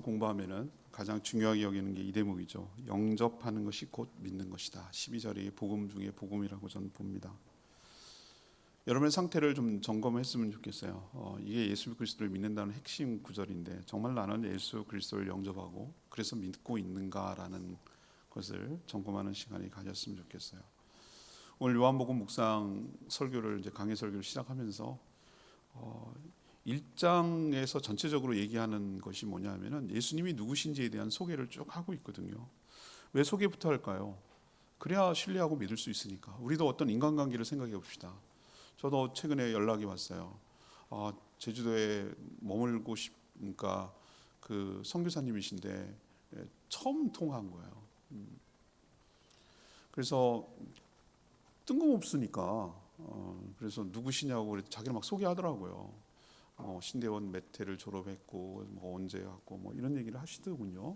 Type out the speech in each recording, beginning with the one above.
공부하면은 가장 중요하게 여기는 게 이 대목이죠. 영접하는 것이 곧 믿는 것이다. 12절이 복음 중에 복음이라고 저는 봅니다. 여러분의 상태를 좀 점검했으면 좋겠어요. 이게 예수 그리스도를 믿는다는 핵심 구절인데 정말 나는 예수 그리스도를 영접하고 그래서 믿고 있는가라는 것을 점검하는 시간이 가졌으면 좋겠어요. 오늘 요한복음 묵상 설교를 이제 강해 설교를 시작하면서 1장에서 전체적으로 얘기하는 것이 뭐냐면은 예수님이 누구신지에 대한 소개를 쭉 하고 있거든요. 왜 소개부터 할까요? 그래야 신뢰하고 믿을 수 있으니까. 우리도 어떤 인간관계를 생각해 봅시다. 저도 최근에 연락이 왔어요. 제주도에 머물고 싶으니까 그 선교사님이신데 처음 통화한 거예요. 그래서 뜬금없으니까 그래서 누구시냐고 그래서 자기를 막 소개하더라고요. 신대원 몇 회를 졸업했고 언제 갔고 이런 얘기를 하시더군요.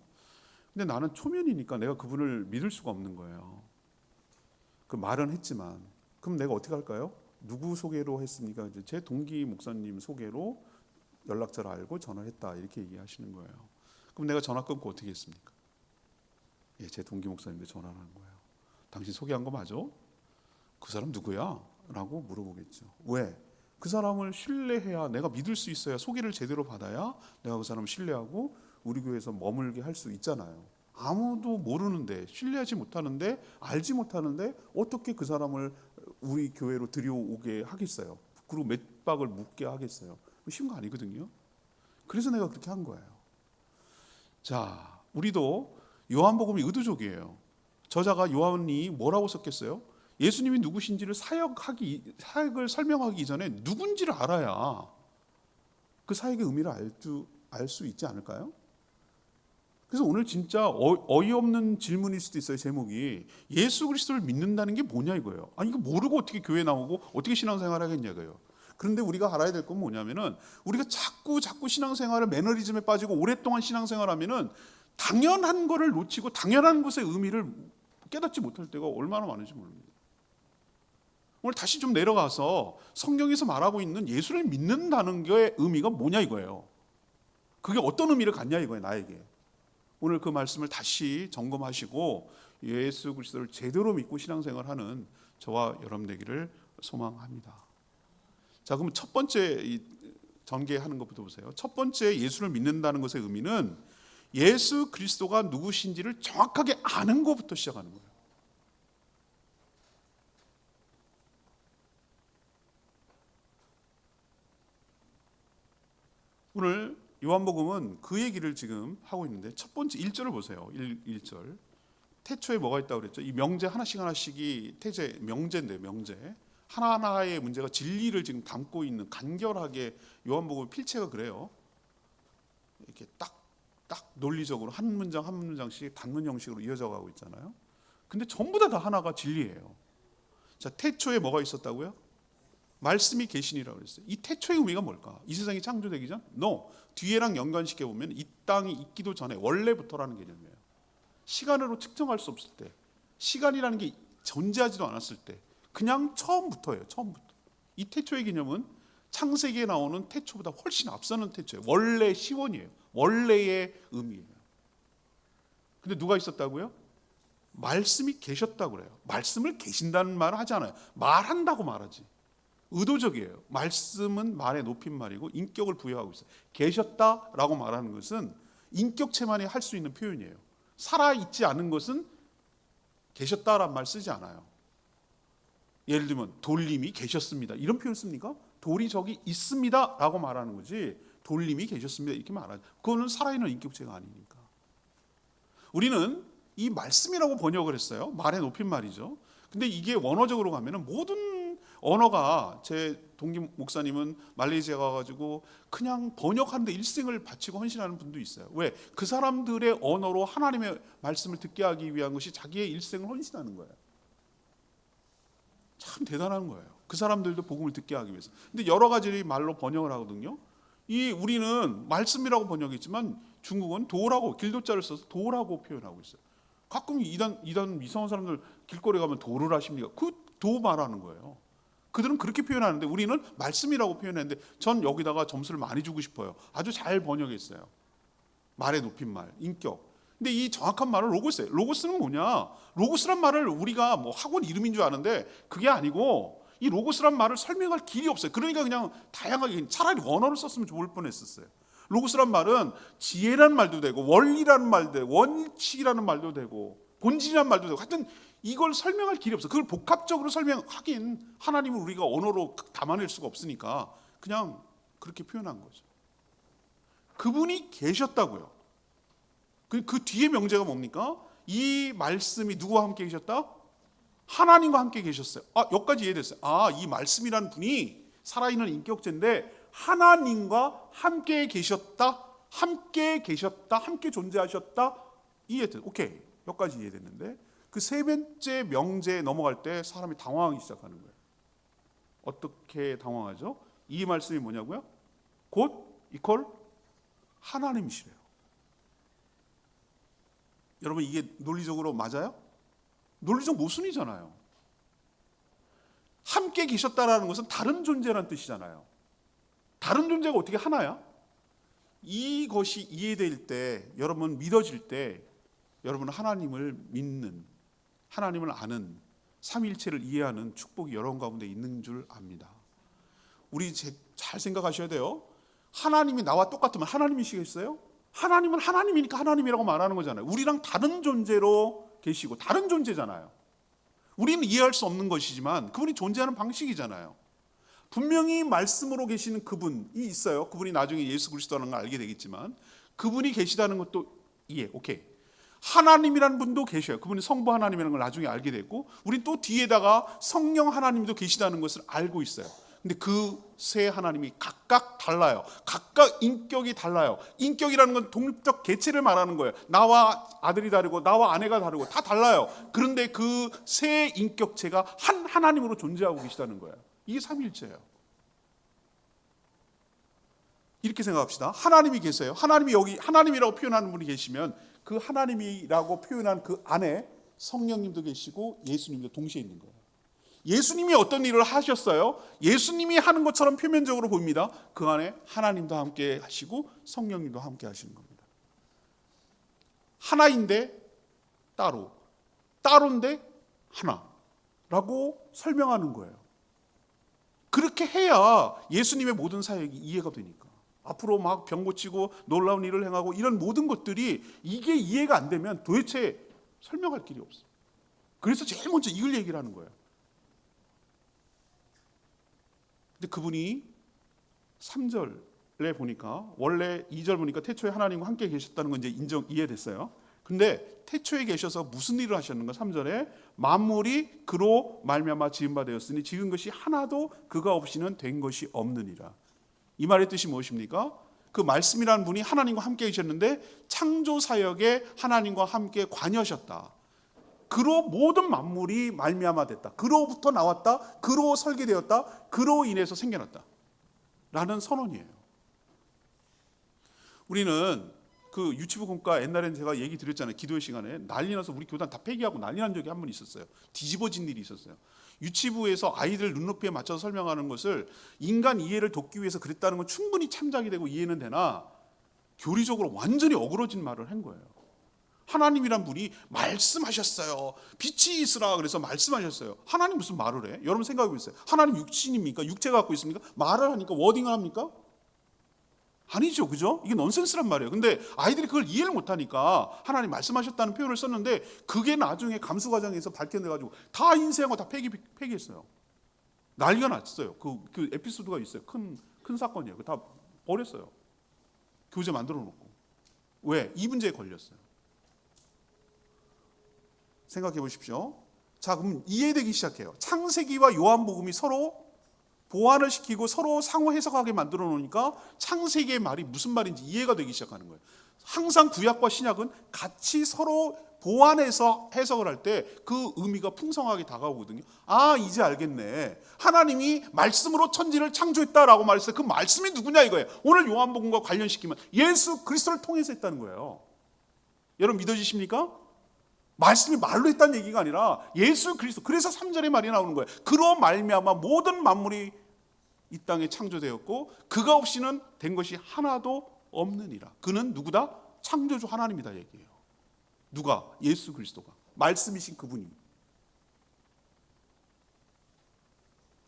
근데 나는 초면이니까 내가 그분을 믿을 수가 없는 거예요. 그 말은 했지만 그럼 내가 어떻게 할까요? 누구 소개로 했습니까? 이제 제 동기 목사님 소개로 연락처를 알고 전화했다 이렇게 얘기하시는 거예요. 그럼 내가 전화 끊고 어떻게 했습니까? 예, 제 동기 목사님한테 전화를 한 거예요. 당신 소개한 거 맞아? 그 사람 누구야? 라고 물어보겠죠. 왜? 그 사람을 신뢰해야 내가 믿을 수 있어야 소개를 제대로 받아야 내가 그 사람을 신뢰하고 우리 교회에서 머물게 할 수 있잖아요. 아무도 모르는데 신뢰하지 못하는데 알지 못하는데 어떻게 그 사람을 우리 교회로 들여오게 하겠어요? 그리고 몇 박을 묵게 하겠어요? 쉬운 거 아니거든요. 그래서 내가 그렇게 한 거예요. 자, 우리도 요한복음이 의도적이에요. 저자가 요한이 뭐라고 썼겠어요? 예수님이 누구신지를 사역을 설명하기 이전에 누군지를 알아야 그 사역의 의미를 알 수 있지 않을까요? 그래서 오늘 진짜 어이없는 질문일 수도 있어요. 제목이 예수 그리스도를 믿는다는 게 뭐냐 이거예요. 아니 이거 모르고 어떻게 교회 나오고 어떻게 신앙생활 하겠냐고요. 그런데 우리가 알아야 될 건 뭐냐면은 우리가 자꾸 신앙생활을 매너리즘에 빠지고 오랫동안 신앙생활하면은 당연한 거를 놓치고 당연한 것의 의미를 깨닫지 못할 때가 얼마나 많은지 모릅니다. 오늘 다시 좀 내려가서 성경에서 말하고 있는 예수를 믿는다는 게 의미가 뭐냐 이거예요. 그게 어떤 의미를 갖냐 이거예요. 나에게. 오늘 그 말씀을 다시 점검하시고 예수 그리스도를 제대로 믿고 신앙생활하는 저와 여러분 되기를 소망합니다. 자, 그럼 첫 번째 전개하는 것부터 보세요. 첫 번째 예수를 믿는다는 것의 의미는 예수 그리스도가 누구신지를 정확하게 아는 것부터 시작하는 거예요. 오늘 요한복음은 그 얘기를 지금 하고 있는데 첫 번째 1절을 보세요. 1절. 태초에 뭐가 있다고 그랬죠? 이 명제 하나씩이 태제 명제인데 명제. 하나하나의 문제가 진리를 지금 담고 있는 간결하게 요한복음 필체가 그래요. 이렇게 딱 논리적으로 한 문장 한 문장씩 단문 형식으로 이어져 가고 있잖아요. 근데 전부 다 하나가 진리예요. 자, 태초에 뭐가 있었다고요? 말씀이 계시니라고 그랬어요. 이 태초의 의미가 뭘까? 이 세상이 창조되기 전? No. 뒤에랑 연관시켜 보면 이 땅이 있기도 전에 원래부터라는 개념이에요. 시간으로 측정할 수 없을 때, 시간이라는 게 존재하지도 않았을 때, 그냥 처음부터예요. 처음부터. 이 태초의 개념은 창세기에 나오는 태초보다 훨씬 앞서는 태초예요. 원래 시원이에요. 원래의 의미예요. 근데 누가 있었다고요? 말씀이 계셨다고 그래요. 말씀을 계신다는 말을 하지 않아요. 말한다고 말하지. 의도적이에요. 말씀은 말의 높임말이고 인격을 부여하고 있어요. 계셨다라고 말하는 것은 인격체만이 할 수 있는 표현이에요. 살아있지 않은 것은 계셨다라는 말 쓰지 않아요. 예를 들면 돌림이 계셨습니다. 이런 표현 씁니까? 돌이 저기 있습니다라고 말하는 거지 돌림이 계셨습니다 이렇게 말하죠. 그거는 살아있는 인격체가 아니니까. 우리는 이 말씀이라고 번역을 했어요. 말의 높임말이죠. 근데 이게 원어적으로 가면은 모든 언어가 제 동기 목사님은 말레이시아 가가지고 그냥 번역하는데 일생을 바치고 헌신하는 분도 있어요. 왜? 그 사람들의 언어로 하나님의 말씀을 듣게 하기 위한 것이 자기의 일생을 헌신하는 거예요. 참 대단한 거예요. 그 사람들도 복음을 듣게 하기 위해서. 근데 여러 가지 말로 번역을 하거든요. 우리는 말씀이라고 번역했지만 중국은 도라고 길도자를 써서 도라고 표현하고 있어요. 가끔 이단 이상한 사람들 길거리 가면 도를 하십니까? 그 도 말하는 거예요. 그들은 그렇게 표현하는데 우리는 말씀이라고 표현했는데 전 여기다가 점수를 많이 주고 싶어요. 아주 잘 번역했어요. 말의 높임말, 인격. 근데 이 정확한 말은 로고스예요. 로고스는 뭐냐? 로고스란 말을 우리가 뭐 학원 이름인 줄 아는데 그게 아니고 이 로고스란 말을 설명할 길이 없어요. 그러니까 그냥 다양하게 차라리 원어를 썼으면 좋을 뻔했었어요. 로고스란 말은 지혜라는 말도 되고 원리라는 말도 되고 원칙이라는 말도 되고 본질이라는 말도 되고 하여튼 이걸 설명할 길이 없어요. 그걸 복합적으로 설명하긴 하나님을 우리가 언어로 담아낼 수가 없으니까 그냥 그렇게 표현한 거죠. 그분이 계셨다고요. 그 뒤에 명제가 뭡니까? 이 말씀이 누구와 함께 계셨다? 하나님과 함께 계셨어요. 여기까지 이해됐어요. 이 말씀이라는 분이 살아있는 인격체인데 하나님과 함께 계셨다, 함께 계셨다, 함께 존재하셨다. 이해됐어요. 오케이. 여기까지 이해됐는데 그 세 번째 명제에 넘어갈 때 사람이 당황하기 시작하는 거예요. 어떻게 당황하죠? 이 말씀이 뭐냐고요? 곧 이퀄 하나님이시래요. 여러분 이게 논리적으로 맞아요? 논리적 모순이잖아요. 함께 계셨다라는 것은 다른 존재라는 뜻이잖아요. 다른 존재가 어떻게 하나야? 이것이 이해될 때, 여러분 믿어질 때 여러분은 하나님을 믿는, 하나님을 아는, 삼위일체를 이해하는 축복이 여러분 가운데 있는 줄 압니다. 우리 잘 생각하셔야 돼요. 하나님이 나와 똑같으면 하나님이시겠어요? 하나님은 하나님이니까 하나님이라고 말하는 거잖아요. 우리랑 다른 존재로 계시고 다른 존재잖아요. 우리는 이해할 수 없는 것이지만 그분이 존재하는 방식이잖아요. 분명히 말씀으로 계시는 그분이 있어요. 그분이 나중에 예수 그리스도라는 걸 알게 되겠지만 그분이 계시다는 것도 이해, 오케이. 하나님이라는 분도 계셔요. 그분이 성부 하나님이라는 걸 나중에 알게 됐고 우린 또 뒤에다가 성령 하나님도 계시다는 것을 알고 있어요. 근데 그 세 하나님이 각각 달라요. 각각 인격이 달라요. 인격이라는 건 독립적 개체를 말하는 거예요. 나와 아들이 다르고 나와 아내가 다르고 다 달라요. 그런데 그 세 인격체가 한 하나님으로 존재하고 계시다는 거예요. 이게 삼위일체예요. 이렇게 생각합시다. 하나님이 계세요. 하나님이 여기 하나님이라고 표현하는 분이 계시면 그 하나님이라고 표현한 그 안에 성령님도 계시고 예수님도 동시에 있는 거예요. 예수님이 어떤 일을 하셨어요? 예수님이 하는 것처럼 표면적으로 보입니다. 그 안에 하나님도 함께 하시고 성령님도 함께 하시는 겁니다. 하나인데 따로, 따로인데 하나라고 설명하는 거예요. 그렇게 해야 예수님의 모든 사역이 이해가 되니까. 앞으로 막 병 고치고 놀라운 일을 행하고 이런 모든 것들이 이게 이해가 안 되면 도대체 설명할 길이 없어요. 그래서 제일 먼저 이걸 얘기를 하는 거예요. 근데 그분이 3절에 보니까 원래 2절 보니까 태초에 하나님과 함께 계셨다는 건 이제 이해됐어요. 근데 태초에 계셔서 무슨 일을 하셨는가? 3절에 만물이 그로 말미암아 지은 바 되었으니 지은 것이 하나도 그가 없이는 된 것이 없느니라. 이 말의 뜻이 무엇입니까? 그 말씀이라는 분이 하나님과 함께 계셨는데 창조 사역에 하나님과 함께 관여하셨다. 그로 모든 만물이 말미암아 됐다. 그로부터 나왔다. 그로 설계되었다. 그로 인해서 생겨났다. 라는 선언이에요. 우리는 그 유치부 공과 옛날엔 제가 얘기 드렸잖아요. 기도회 시간에 난리 나서 우리 교단 다 폐기하고 난리 난 적이 한 번 있었어요. 뒤집어진 일이 있었어요. 유치부에서 아이들 눈높이에 맞춰서 설명하는 것을 인간 이해를 돕기 위해서 그랬다는 건 충분히 참작이 되고 이해는 되나 교리적으로 완전히 어그러진 말을 한 거예요. 하나님이란 분이 말씀하셨어요. 빛이 있으라 그래서 말씀하셨어요. 하나님 무슨 말을 해? 여러분 생각해 보세요. 하나님 육신입니까? 육체 갖고 있습니까? 말을 하니까 워딩을 합니까? 아니죠. 그죠? 이게 넌센스란 말이에요. 근데 아이들이 그걸 이해를 못하니까 하나님 말씀하셨다는 표현을 썼는데 그게 나중에 감수 과정에서 밝혀내가지고 다 인쇄하고 다 폐기했어요. 난리가 났어요. 그 에피소드가 있어요. 큰 사건이에요. 다 버렸어요. 교재 만들어 놓고. 왜? 이 문제에 걸렸어요. 생각해 보십시오. 자, 그럼 이해되기 시작해요. 창세기와 요한복음이 서로 보완을 시키고 서로 상호 해석하게 만들어 놓으니까 창세기의 말이 무슨 말인지 이해가 되기 시작하는 거예요. 항상 구약과 신약은 같이 서로 보완해서 해석을 할 때 그 의미가 풍성하게 다가오거든요. 이제 알겠네. 하나님이 말씀으로 천지를 창조했다라고 말했어요. 그 말씀이 누구냐 이거예요. 오늘 요한복음과 관련시키면 예수 그리스도를 통해서 했다는 거예요. 여러분 믿어지십니까? 말씀이 말로 했다는 얘기가 아니라 예수 그리스도. 그래서 3절의 말이 나오는 거예요. 그로 말미암아 모든 만물이 이 땅에 창조되었고 그가 없이는 된 것이 하나도 없느니라. 그는 누구다? 창조주 하나님이다 얘기해요. 누가? 예수 그리스도가. 말씀이신 그분이.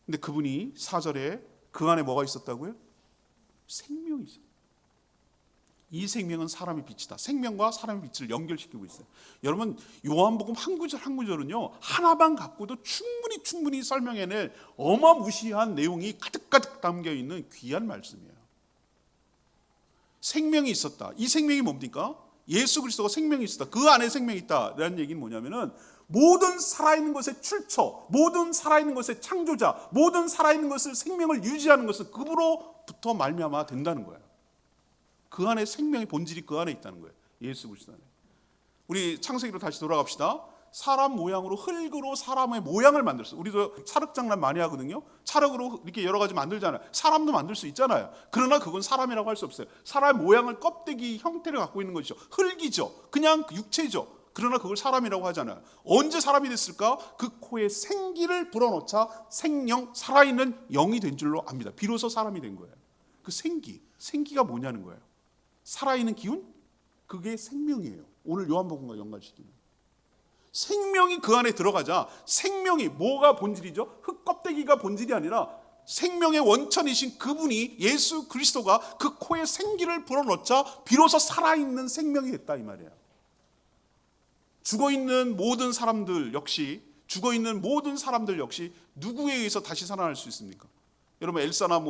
근데 그분이 4절에 그 안에 뭐가 있었다고요? 생명이 있어요. 이 생명은 사람의 빛이다. 생명과 사람의 빛을 연결시키고 있어요. 여러분, 요한복음 한 구절 한 구절은요, 하나만 갖고도 충분히 설명해낼 어마무시한 내용이 가득가득 담겨있는 귀한 말씀이에요. 생명이 있었다. 이 생명이 뭡니까? 예수 그리스도가 생명이 있었다. 그 안에 생명이 있다라는 얘기는 뭐냐면은, 모든 살아있는 것의 출처, 모든 살아있는 것의 창조자, 모든 살아있는 것을 생명을 유지하는 것은 그분으로부터 말미암아 된다는 거예요. 그 안에 생명의 본질이 그 안에 있다는 거예요. 예수 그리스도 안에. 우리 창세기로 다시 돌아갑시다. 사람 모양으로, 흙으로 사람의 모양을 만들었어요. 우리도 찰흙 장난 많이 하거든요. 찰흙으로 이렇게 여러 가지 만들잖아요. 사람도 만들 수 있잖아요. 그러나 그건 사람이라고 할 수 없어요. 사람 모양을, 껍데기 형태를 갖고 있는 것이죠. 흙이죠. 그냥 육체죠. 그러나 그걸 사람이라고 하잖아요. 언제 사람이 됐을까? 그 코에 생기를 불어넣자 생령, 살아있는 영이 된 줄로 압니다. 비로소 사람이 된 거예요. 그 생기가 뭐냐는 거예요. 살아있는 기운? 그게 생명이에요. 오늘 요한복음과 연관시키는 생명이 그 안에 들어가자, 생명이 뭐가 본질이죠? 흙 껍데기가 본질이 아니라 생명의 원천이신 그분이, 예수 그리스도가 그 코에 생기를 불어넣자 비로소 살아있는 생명이 됐다 이 말이에요. 죽어있는 모든 사람들 역시 누구에 의해서 다시 살아날 수 있습니까? 여러분, 엘사나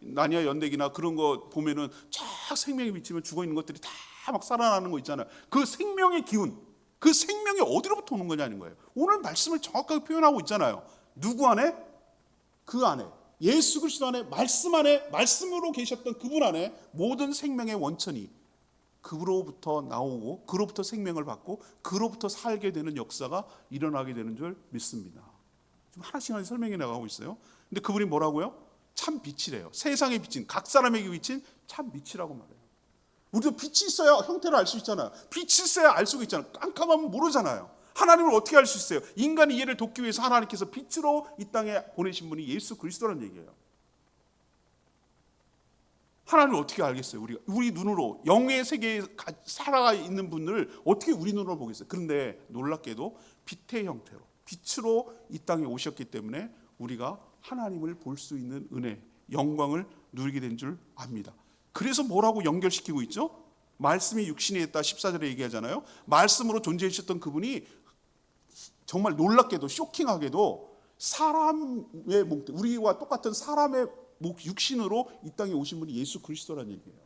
나니아 연대기나 그런 거 보면은 쫙 생명이 비치면 죽어있는 것들이 다 막 살아나는 거 있잖아요. 그 생명의 기운, 그 생명이 어디로부터 오는 거냐는 거예요. 오늘 말씀을 정확하게 표현하고 있잖아요. 누구 안에? 그 안에, 예수 그리스도 안에, 말씀 안에, 말씀으로 계셨던 그분 안에 모든 생명의 원천이 그로부터 나오고, 그로부터 생명을 받고, 그로부터 살게 되는 역사가 일어나게 되는 줄 믿습니다. 좀 하나씩 설명해 나가고 있어요. 근데 그분이 뭐라고요? 참 빛이래요. 세상의 빛인, 각 사람에게 비친 참 빛이라고 말해요. 우리도 빛이 있어야 형태를 알 수 있잖아요. 빛이 있어야 알 수가 있잖아요. 깜깜하면 모르잖아요. 하나님을 어떻게 알 수 있어요? 인간의 이해를 돕기 위해서 하나님께서 빛으로 이 땅에 보내신 분이 예수 그리스도라는 얘기예요. 하나님을 어떻게 알겠어요? 우리 눈으로, 영의 세계에 살아가 있는 분들을 어떻게 우리 눈으로 보겠어요? 그런데 놀랍게도 빛의 형태로, 빛으로 이 땅에 오셨기 때문에 우리가 하나님을 볼 수 있는 은혜, 영광을 누리게 된 줄 압니다. 그래서 뭐라고 연결시키고 있죠? 말씀이 육신이 됐다 14절에 얘기하잖아요. 말씀으로 존재하셨던 그분이 정말 놀랍게도, 쇼킹하게도 사람의 몸, 우리와 똑같은 사람의 육신으로 이 땅에 오신 분이 예수 그리스도라는 얘기예요.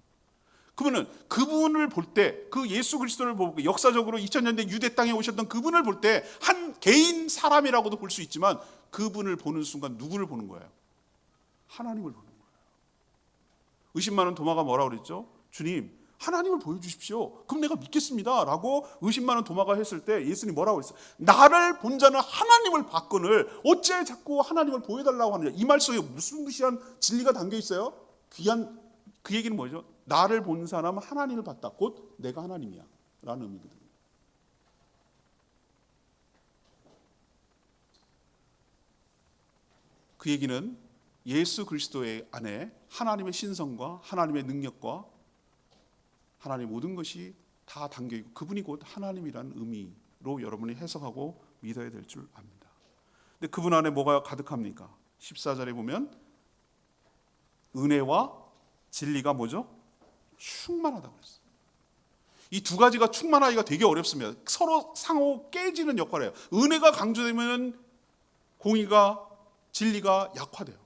그러면 그분을 볼 때, 그 예수 그리스도를 보고, 역사적으로 2000년대 유대 땅에 오셨던 그분을 볼 때 한 개인 사람이라고도 볼 수 있지만, 그분을 보는 순간 누구를 보는 거예요? 하나님을 보는 거예요. 의심많은 도마가 뭐라고 그랬죠? 주님, 하나님을 보여주십시오. 그럼 내가 믿겠습니다 라고 의심많은 도마가 했을 때 예수님이 뭐라고 했어요? 나를 본 자는 하나님을 봤거늘 어째 자꾸 하나님을 보여달라고 하느냐. 이 말 속에 무슨 무시한 진리가 담겨 있어요? 귀한, 그 얘기는 뭐죠? 나를 본 사람은 하나님을 봤다. 곧 내가 하나님이야 라는 의미거든요. 그 얘기는 예수 그리스도의 안에 하나님의 신성과 하나님의 능력과 하나님의 모든 것이 다 담겨있고, 그분이 곧 하나님이라는 의미로 여러분이 해석하고 믿어야 될 줄 압니다. 근데 그분 안에 뭐가 가득합니까? 14절에 보면 은혜와 진리가 뭐죠? 충만하다고 했어요. 이 두 가지가 충만하기가 되게 어렵습니다. 서로 상호 깨지는 역할을 해요. 은혜가 강조되면 공의가, 진리가 약화돼요.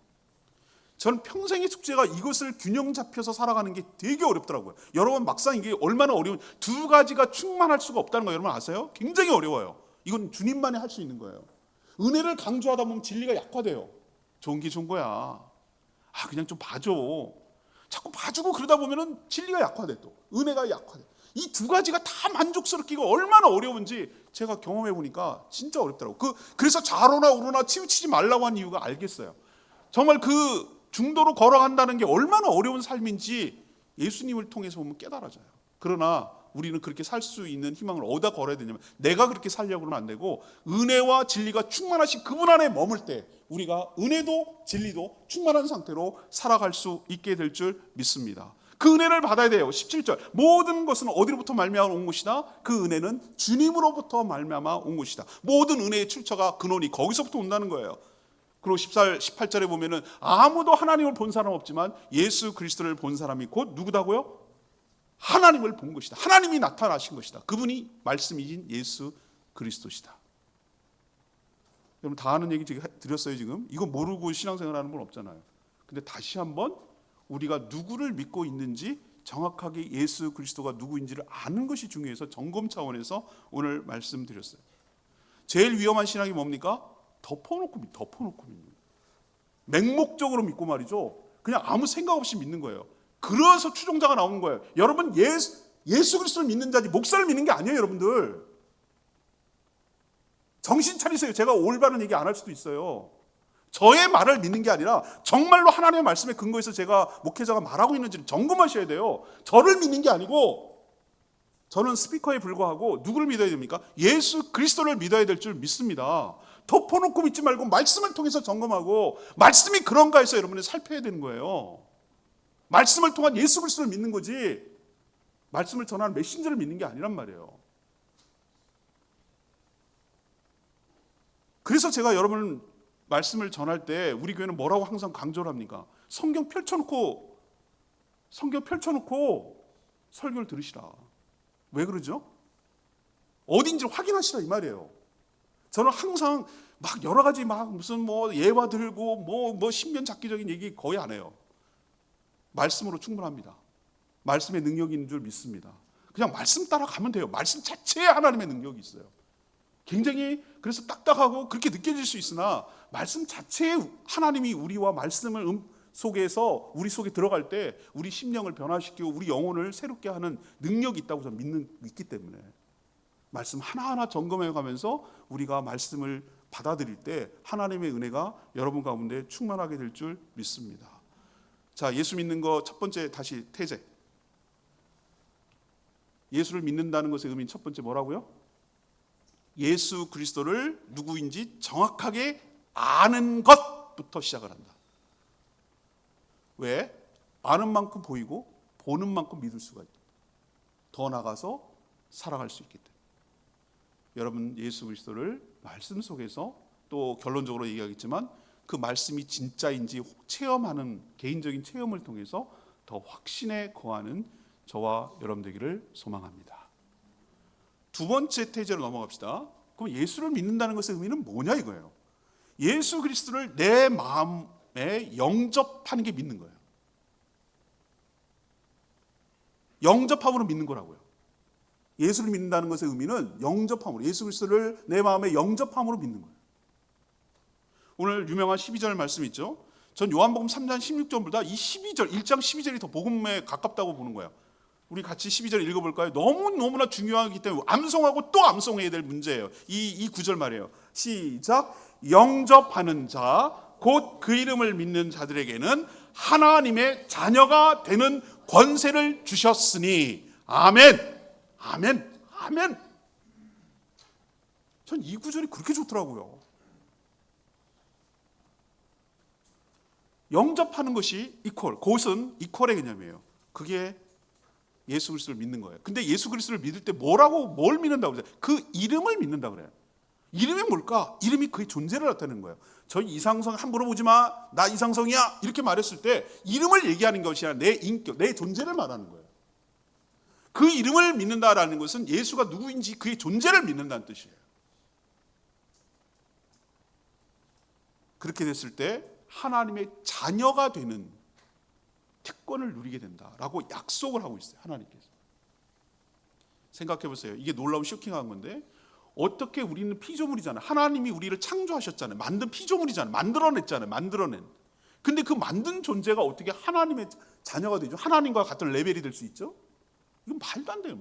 저는 평생의 숙제가 이것을 균형 잡혀서 살아가는 게 되게 어렵더라고요. 여러분, 막상 이게 얼마나 어려운, 두 가지가 충만할 수가 없다는 거 여러분 아세요? 굉장히 어려워요. 이건 주님만이 할 수 있는 거예요. 은혜를 강조하다 보면 진리가 약화돼요. 좋은 게 좋은 거야. 그냥 좀 봐줘. 자꾸 봐주고 그러다 보면은 진리가 약화돼, 또 은혜가 약화돼. 이 두 가지가 다 만족스럽기가 얼마나 어려운지 제가 경험해 보니까 진짜 어렵더라고요. 그래서 좌로나 우로나 치우치지 말라고 한 이유가 알겠어요. 정말 그 중도로 걸어간다는 게 얼마나 어려운 삶인지 예수님을 통해서 보면 깨달아져요. 그러나 우리는 그렇게 살 수 있는 희망을 어디다 걸어야 되냐면, 내가 그렇게 살려고는 안 되고 은혜와 진리가 충만하신 그분 안에 머물 때 우리가 은혜도 진리도 충만한 상태로 살아갈 수 있게 될 줄 믿습니다. 그 은혜를 받아야 돼요. 17절 모든 것은 어디로부터 말미암아 온 것이다. 그 은혜는 주님으로부터 말미암아 온 것이다. 모든 은혜의 출처가 근원이 거기서부터 온다는 거예요. 그리고 18절에 보면은 아무도 하나님을 본 사람 없지만 예수 그리스도를 본 사람이 곧 누구다고요? 하나님을 본 것이다. 하나님이 나타나신 것이다. 그분이 말씀이신 예수 그리스도시다. 여러분 다 아는 얘기 드렸어요 지금. 이거 모르고 신앙생활하는 분 없잖아요. 근데 다시 한번 우리가 누구를 믿고 있는지 정확하게 예수 그리스도가 누구인지를 아는 것이 중요해서 점검 차원에서 오늘 말씀드렸어요. 제일 위험한 신앙이 뭡니까? 덮어놓고 믿는. 맹목적으로 믿고 말이죠. 그냥 아무 생각 없이 믿는 거예요. 그래서 추종자가 나오는 거예요. 여러분 예수 그리스도를 믿는 자지 목사를 믿는 게 아니에요, 여러분들. 정신 차리세요. 제가 올바른 얘기 안 할 수도 있어요. 저의 말을 믿는 게 아니라 정말로 하나님의 말씀에 근거해서 제가 목회자가 말하고 있는지를 점검하셔야 돼요. 저를 믿는 게 아니고 저는 스피커에 불과하고 누구를 믿어야 됩니까? 예수 그리스도를 믿어야 될 줄 믿습니다. 덮어놓고 믿지 말고 말씀을 통해서 점검하고 말씀이 그런가 해서 여러분이 살펴야 되는 거예요. 말씀을 통한 예수 그리스도를 믿는 거지 말씀을 전하는 메신저를 믿는 게 아니란 말이에요. 그래서 제가 여러분 말씀을 전할 때 우리 교회는 뭐라고 항상 강조를 합니까? 성경 펼쳐놓고 설교를 들으시라. 왜 그러죠? 어딘지를 확인하시라 이 말이에요. 저는 항상 막 여러 가지 막 무슨 뭐 예화 들고 뭐 신변잡기적인 얘기 거의 안 해요. 말씀으로 충분합니다. 말씀의 능력이 있는 줄 믿습니다. 그냥 말씀 따라가면 돼요. 말씀 자체에 하나님의 능력이 있어요. 굉장히 그래서 딱딱하고 그렇게 느껴질 수 있으나 말씀 자체에 하나님이 우리와 말씀을 속에서 우리 속에 들어갈 때 우리 심령을 변화시키고 우리 영혼을 새롭게 하는 능력이 있다고 저는 믿기 때문에 말씀 하나하나 점검해 가면서 우리가 말씀을 받아들일 때 하나님의 은혜가 여러분 가운데 충만하게 될 줄 믿습니다. 자, 예수 믿는 거 첫 번째 다시 태제. 예수를 믿는다는 것의 의미는 첫 번째 뭐라고요? 예수 그리스도를 누구인지 정확하게 아는 것부터 시작을 한다. 왜? 아는 만큼 보이고 보는 만큼 믿을 수가 있다. 더 나아가서 살아갈 수 있기 때문에. 여러분 예수 그리스도를 말씀 속에서 또 결론적으로 얘기하겠지만 그 말씀이 진짜인지 체험하는 개인적인 체험을 통해서 더 확신에 거하는 저와 여러분 되기를 소망합니다. 두 번째 태제로 넘어갑시다. 그럼 예수를 믿는다는 것의 의미는 뭐냐 이거예요. 예수 그리스도를 내 마음에 영접하는 게 믿는 거예요. 영접함으로 믿는 거라고요. 예수를 믿는다는 것의 의미는 영접함으로, 예수 그리스도를 내 마음에 영접함으로 믿는 거예요. 오늘 유명한 12절 말씀 있죠. 전 요한복음 3장 16절보다 이 12절, 1장 12절이 더 복음에 가깝다고 보는 거예요. 우리 같이 12절 읽어볼까요? 너무나 중요하기 때문에 암송하고 또 암송해야 될 문제예요. 이 구절 말이에요. 시작. 영접하는 자, 곧 그 이름을 믿는 자들에게는 하나님의 자녀가 되는 권세를 주셨으니. 아멘. 아멘. 아멘. 전 이 구절이 그렇게 좋더라고요. 영접하는 것이 이퀄, 그것은 이퀄의 개념이에요. 그게 예수 그리스도를 믿는 거예요. 근데 예수 그리스도를 믿을 때 뭘 믿는다고 그래요? 그 이름을 믿는다고 그래요. 이름이 뭘까? 이름이 그의 존재를 나타내는 거예요. 저 이상성 함부로 보지 마. 나 이상성이야. 이렇게 말했을 때 이름을 얘기하는 것이 아니라 내 인격, 내 존재를 말하는 거예요. 그 이름을 믿는다라는 것은 예수가 누구인지 그의 존재를 믿는다는 뜻이에요. 그렇게 됐을 때 하나님의 자녀가 되는 특권을 누리게 된다라고 약속을 하고 있어요. 하나님께서. 생각해 보세요. 이게 놀라운 쇼킹한 건데 어떻게 우리는 피조물이잖아요. 하나님이 우리를 창조하셨잖아요. 만든 피조물이잖아요. 만들어낸. 근데 그 만든 존재가 어떻게 하나님의 자녀가 되죠? 하나님과 같은 레벨이 될 수 있죠? 이건 말도 안 돼요.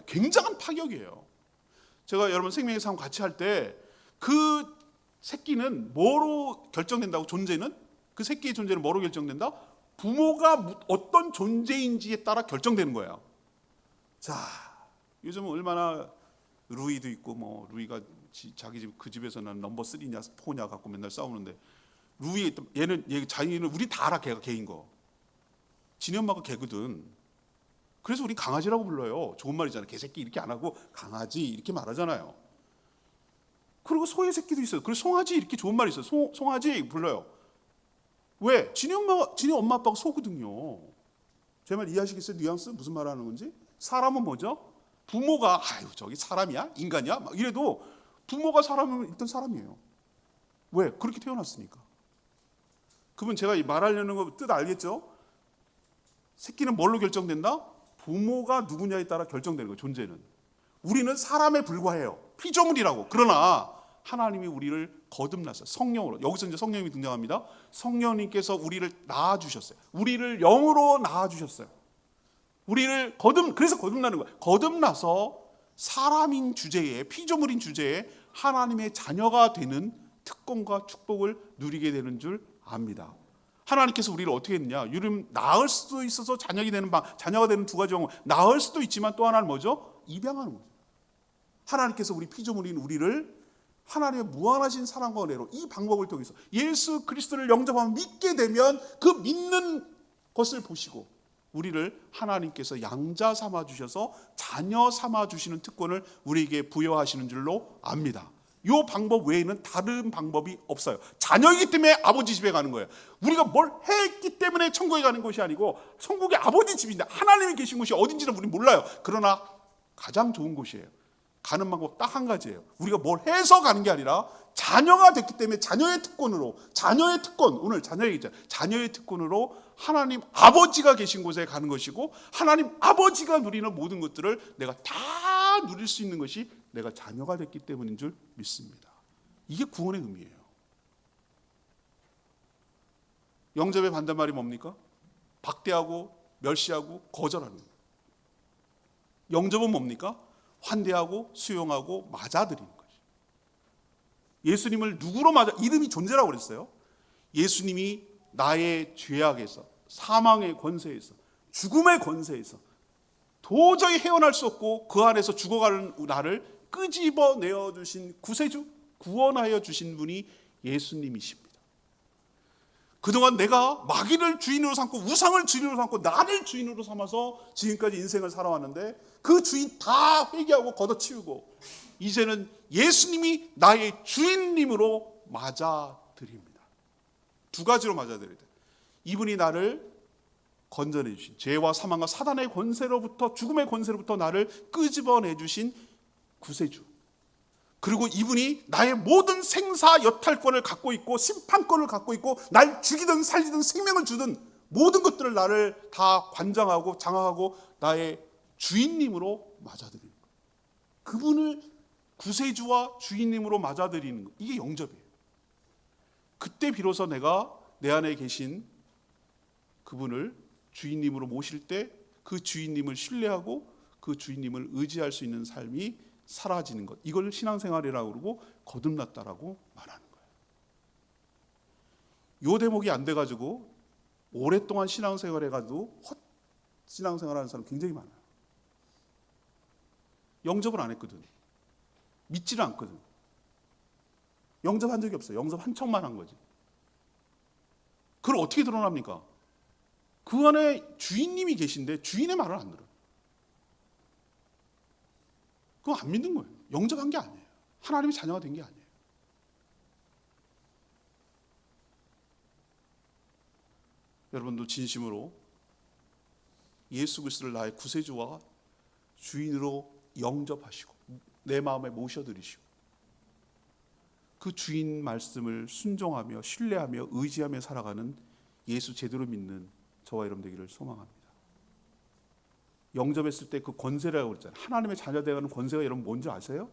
굉장한 파격이에요. 제가 여러분 생명의 삶 같이 할 때 그 새끼는 뭐로 결정된다고, 존재는? 그 새끼의 존재는 뭐로 결정된다? 부모가 어떤 존재인지에 따라 결정되는 거예요. 자, 요즘은 얼마나 루이도 있고 뭐 루이가 자기 집 그 집에서 난 넘버 3냐 4냐 갖고 맨날 싸우는데 얘는 자기는 우리 다 알아. 걔가 걔인 거. 지네 엄마가 걔거든. 그래서 우리 강아지라고 불러요. 좋은 말이잖아요. 개새끼 이렇게 안 하고 강아지 이렇게 말하잖아요. 그리고 소의 새끼도 있어요. 그리고 송아지 이렇게 좋은 말이 있어요. 송아지 불러요. 왜? 지네 엄마 아빠가 소거든요. 제 말 이해하시겠어요? 뉘앙스 무슨 말 하는 건지? 사람은 뭐죠? 부모가 아유 저기 사람이야? 인간이야? 막 이래도 부모가 사람은 일단 사람이에요. 왜? 그렇게 태어났으니까. 그분 제가 말하려는 거 뜻 알겠죠? 새끼는 뭘로 결정된다? 부모가 누구냐에 따라 결정되는 거예요. 존재는. 우리는 사람에 불과해요. 피조물이라고. 그러나 하나님이 우리를 거듭났어요. 성령으로. 여기서 이제 성령님이 등장합니다. 성령님께서 우리를 낳아주셨어요. 우리를 영으로 낳아주셨어요. 우리를 그래서 거듭나는 거예요. 거듭나서 사람인 주제에, 피조물인 주제에 하나님의 자녀가 되는 특권과 축복을 누리게 되는 줄 압니다. 하나님께서 우리를 어떻게 했느냐? 유름 낳을 수도 있어서 자녀가 되는 두 가지 방법. 낳을 수도 있지만 또 하나는 뭐죠? 입양하는 거죠. 하나님께서 우리 피조물인 우리를 하나님의 무한하신 사랑과 은혜로 이 방법을 통해서 예수 그리스도를 영접하면 믿게 되면 그 믿는 것을 보시고 우리를 하나님께서 양자 삼아 주셔서 자녀 삼아 주시는 특권을 우리에게 부여하시는 줄로 압니다. 이 방법 외에는 다른 방법이 없어요. 자녀이기 때문에 아버지 집에 가는 거예요. 우리가 뭘 했기 때문에 천국에 가는 것이 아니고 천국이 아버지 집인데 하나님이 계신 곳이 어딘지는 우리는 몰라요. 그러나 가장 좋은 곳이에요. 가는 방법 딱 한 가지예요. 우리가 뭘 해서 가는 게 아니라 자녀가 됐기 때문에 자녀의 특권, 오늘 자녀 얘기잖아요. 자녀의 특권으로 하나님 아버지가 계신 곳에 가는 것이고 하나님 아버지가 누리는 모든 것들을 내가 다 누릴 수 있는 것이 내가 자녀가 됐기 때문인 줄 믿습니다. 이게 구원의 의미예요. 영접의 반대말이 뭡니까? 박대하고 멸시하고 거절하는 거예요. 영접은 뭡니까? 환대하고 수용하고 맞아들이는 거죠. 예수님을 누구로 이름이 존재라고 그랬어요. 예수님이 나의 죄악에서, 사망의 권세에서, 죽음의 권세에서 도저히 헤어날 수 없고 그 안에서 죽어가는 나를 끄집어내어 주신 구세주, 구원하여 주신 분이 예수님이십니다. 그동안 내가 마귀를 주인으로 삼고 우상을 주인으로 삼고 나를 주인으로 삼아서 지금까지 인생을 살아왔는데 그 주인 다 회개하고 걷어치우고 이제는 예수님이 나의 주인님으로 맞아들입니다. 두 가지로 맞아들여야 돼요. 이분이 나를 건져내 주신 죄와 사망과 사단의 권세로부터 죽음의 권세로부터 나를 끄집어내 주신 구세주. 그리고 이분이 나의 모든 생사 여탈권을 갖고 있고 심판권을 갖고 있고 날 죽이든 살리든 생명을 주든 모든 것들을 나를 다 관장하고 장악하고 나의 주인님으로 맞아들이는 거예요. 그분을 구세주와 주인님으로 맞아들이는 거. 이게 영접이에요. 그때 비로소 내가 내 안에 계신 그분을 주인님으로 모실 때 그 주인님을 신뢰하고 그 주인님을 의지할 수 있는 삶이 사라지는 것. 이걸 신앙생활이라고 그러고 거듭났다라고 말하는 거예요. 요 대목이 안 돼가지고 오랫동안 신앙생활 해가지고 신앙생활하는 사람 굉장히 많아요. 영접을 안 했거든. 믿지를 않거든. 영접한 적이 없어요. 영접한 척만 한 거지. 그걸 어떻게 드러납니까? 그 안에 주인님이 계신데 주인의 말을 안 들어요. 그거 안 믿는 거예요. 영접한 게 아니에요. 하나님의 자녀가 된 게 아니에요. 여러분도 진심으로 예수 그리스도를 나의 구세주와 주인으로 영접하시고 내 마음에 모셔드리시고 그 주인 말씀을 순종하며 신뢰하며 의지하며 살아가는 예수 제대로 믿는 저와 여러분 되기를 소망합니다. 영접했을 때 그 권세라고 그랬잖아요. 하나님의 자녀 되어가는 권세가 여러분 뭔지 아세요?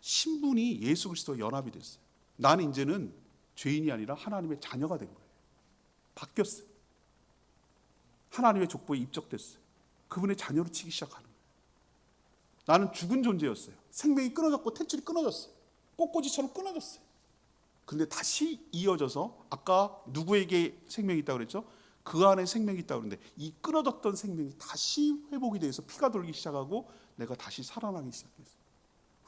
신분이 예수 그리스도와 연합이 됐어요. 나는 이제는 죄인이 아니라 하나님의 자녀가 된 거예요. 바뀌었어요. 하나님의 족보에 입적됐어요. 그분의 자녀로 치기 시작하는 거예요. 나는 죽은 존재였어요. 생명이 끊어졌고 탯줄이 끊어졌어요. 꽃꽂이처럼 끊어졌어요. 근데 다시 이어져서 아까 누구에게 생명이 있다고 그랬죠? 그 안에 생명이 있다고 그러는데 이 끊어졌던 생명이 다시 회복이 돼서 피가 돌기 시작하고 내가 다시 살아나기 시작했어요.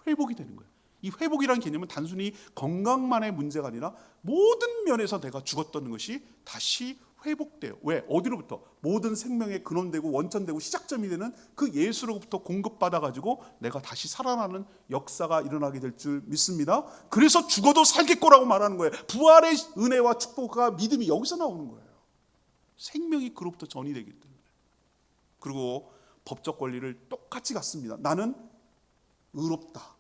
회복이 되는 거예요. 이 회복이라는 개념은 단순히 건강만의 문제가 아니라 모든 면에서 내가 죽었던 것이 다시 회복돼요. 왜? 어디로부터? 모든 생명의 근원되고 원천되고 시작점이 되는 그 예수로부터 공급받아가지고 내가 다시 살아나는 역사가 일어나게 될 줄 믿습니다. 그래서 죽어도 살겠고라고 말하는 거예요. 부활의 은혜와 축복과 믿음이 여기서 나오는 거예요. 생명이 그로부터 전이 되기 때문에. 그리고 법적 권리를 똑같이 갖습니다. 나는 의롭다.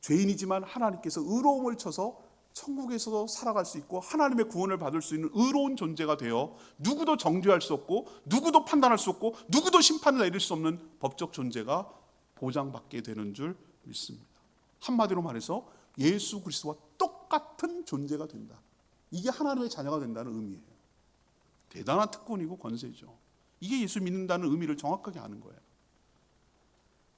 죄인이지만 하나님께서 의로움을 쳐서 천국에서도 살아갈 수 있고 하나님의 구원을 받을 수 있는 의로운 존재가 되어 누구도 정죄할 수 없고 누구도 판단할 수 없고 누구도 심판을 내릴 수 없는 법적 존재가 보장받게 되는 줄 믿습니다. 한마디로 말해서 예수 그리스도와 똑같은 존재가 된다. 이게 하나님의 자녀가 된다는 의미예요. 대단한 특권이고 권세죠. 이게 예수 믿는다는 의미를 정확하게 아는 거예요.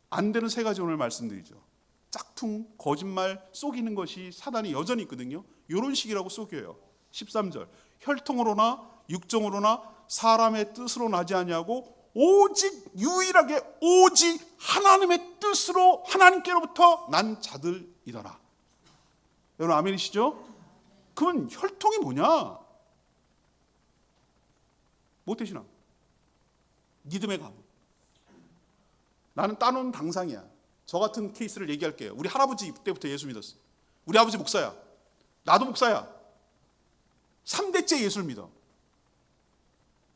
안 되는 세 가지 오늘 말씀드리죠. 짝퉁, 거짓말, 속이는 것이 사단이 여전히 있거든요. 이런 식이라고 속여요. 13절 혈통으로나 육정으로나 사람의 뜻으로 나지 아니하고 오직 유일하게 오직 하나님의 뜻으로 하나님께로부터 난 자들이더라. 여러분 아멘이시죠? 그건 혈통이 뭐냐? 모태신앙, 믿음의 가문. 나는 따놓은 당상이야. 저 같은 케이스를 얘기할게요. 우리 할아버지 때부터 예수 믿었어. 우리 아버지 목사야. 나도 목사야. 3대째 예수를 믿어.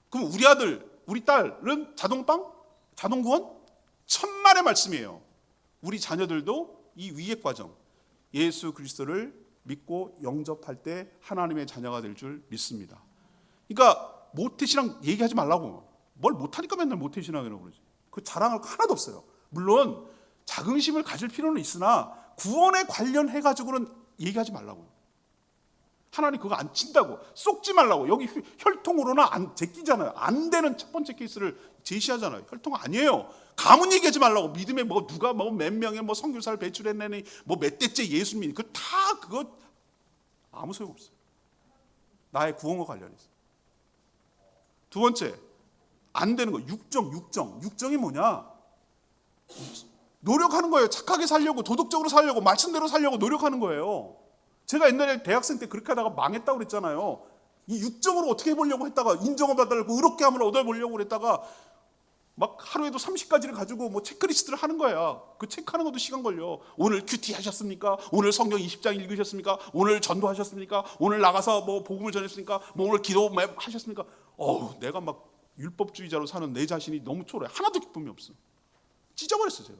그럼 우리 아들, 우리 딸은 자동빵? 자동구원? 천만의 말씀이에요. 우리 자녀들도 이 위의 과정, 예수 그리스도를 믿고 영접할 때 하나님의 자녀가 될 줄 믿습니다. 그러니까 모태신앙 얘기하지 말라고. 뭘 못하니까 맨날 모태신앙이라고 그러지. 그 자랑할 거 하나도 없어요. 물론 자긍심을 가질 필요는 있으나 구원에 관련해가지고는 얘기하지 말라고요. 하나님 그거 안 친다고. 쏙지 말라고. 여기 혈통으로나 안 제끼잖아요. 안 되는 첫 번째 케이스를 제시하잖아요. 혈통 아니에요. 가문 얘기하지 말라고. 믿음에 뭐 누가 뭐 몇 명의 뭐 선교사를 배출했느니 뭐 몇 대째 예수 믿니. 그거 아무 소용없어요. 나의 구원과 관련해서. 두 번째, 안 되는 거. 육정이 뭐냐? 노력하는 거예요. 착하게 살려고, 도덕적으로 살려고, 말씀대로 살려고 노력하는 거예요. 제가 옛날에 대학생 때 그렇게 하다가 망했다고 그랬잖아요. 이 육정으로 어떻게 해보려고 했다가 인정을 받으려고 의롭게 함을 얻어보려고 그랬다가 막 하루에도 30가지를 가지고 뭐 체크리스트를 하는 거야. 그 체크하는 것도 시간 걸려. 오늘 큐티 하셨습니까? 오늘 성경 20장 읽으셨습니까? 오늘 전도하셨습니까? 오늘 나가서 뭐 복음을 전했습니까? 뭐 오늘 기도 하셨습니까? 내가 막 율법주의자로 사는 내 자신이 너무 초라해. 하나도 기쁨이 없어. 찢어버렸어 제가.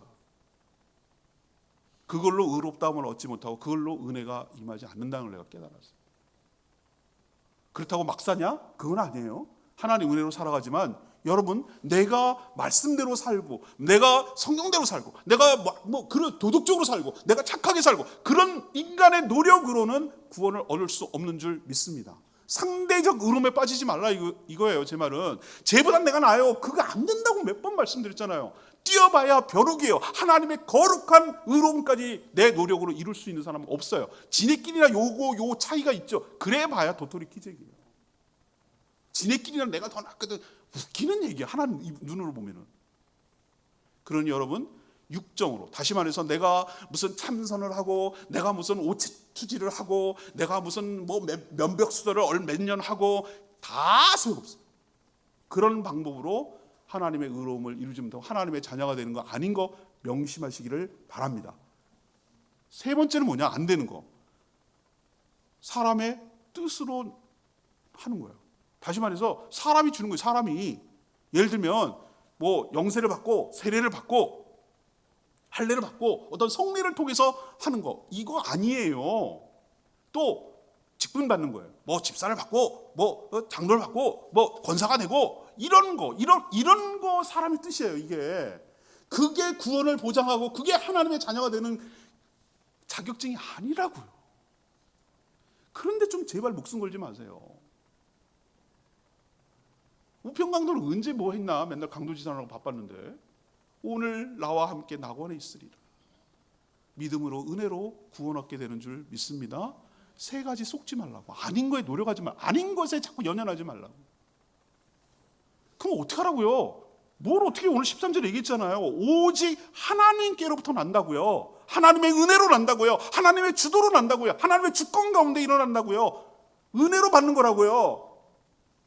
그걸로 의롭다함을 얻지 못하고 그걸로 은혜가 임하지 않는다는 걸 내가 깨달았어요. 그렇다고 막 사냐? 그건 아니에요. 하나님 은혜로 살아가지만 여러분, 내가 말씀대로 살고, 내가 성경대로 살고, 내가 그런 도덕적으로 살고, 내가 착하게 살고, 그런 인간의 노력으로는 구원을 얻을 수 없는 줄 믿습니다. 상대적 의로움에 빠지지 말라 이거예요. 제 말은 쟤보단 내가 나아요. 그거 안 된다고 몇 번 말씀드렸잖아요. 뛰어봐야 벼룩이에요. 하나님의 거룩한 의로움까지 내 노력으로 이룰 수 있는 사람은 없어요. 지네끼리나 요 차이가 있죠. 그래 봐야 도토리 키재기예요. 지네끼리나 내가 더 낫거든. 웃기는 얘기야. 하나님 눈으로 보면은. 그러니 여러분, 육정으로, 다시 말해서 내가 무슨 참선을 하고, 내가 무슨 오체투지를 하고, 내가 무슨 뭐 면벽수도를 몇 년 하고 다 소용없어요. 그런 방법으로 하나님의 의로움을 이루지 못하고 하나님의 자녀가 되는 거 아닌 거 명심하시기를 바랍니다. 세 번째는 뭐냐? 안 되는 거. 사람의 뜻으로 하는 거예요. 다시 말해서 사람이 주는 거예요. 사람이 예를 들면 뭐 영세를 받고 세례를 받고 할례를 받고 어떤 성례를 통해서 하는 거, 이거 아니에요. 또 직분 받는 거예요. 뭐 집사를 받고 뭐 장로를 받고 뭐 권사가 되고 이런 거 사람의 뜻이에요. 이게 그게 구원을 보장하고 그게 하나님의 자녀가 되는 자격증이 아니라고요. 그런데 좀 제발 목숨 걸지 마세요. 우편강도는 언제 뭐 했나? 맨날 강도지사라고 바빴는데 오늘 나와 함께 낙원에 있으리라. 믿음으로 은혜로 구원 얻게 되는 줄 믿습니다. 세 가지 속지 말라고. 아닌 거에 노력하지 말고, 아닌 것에 자꾸 연연하지 말라고. 그럼 어떻게 하라고요? 뭘 어떻게 오늘 13절에 얘기했잖아요. 오직 하나님께로부터 난다고요. 하나님의 은혜로 난다고요. 하나님의 주도로 난다고요. 하나님의 주권 가운데 일어난다고요. 은혜로 받는 거라고요.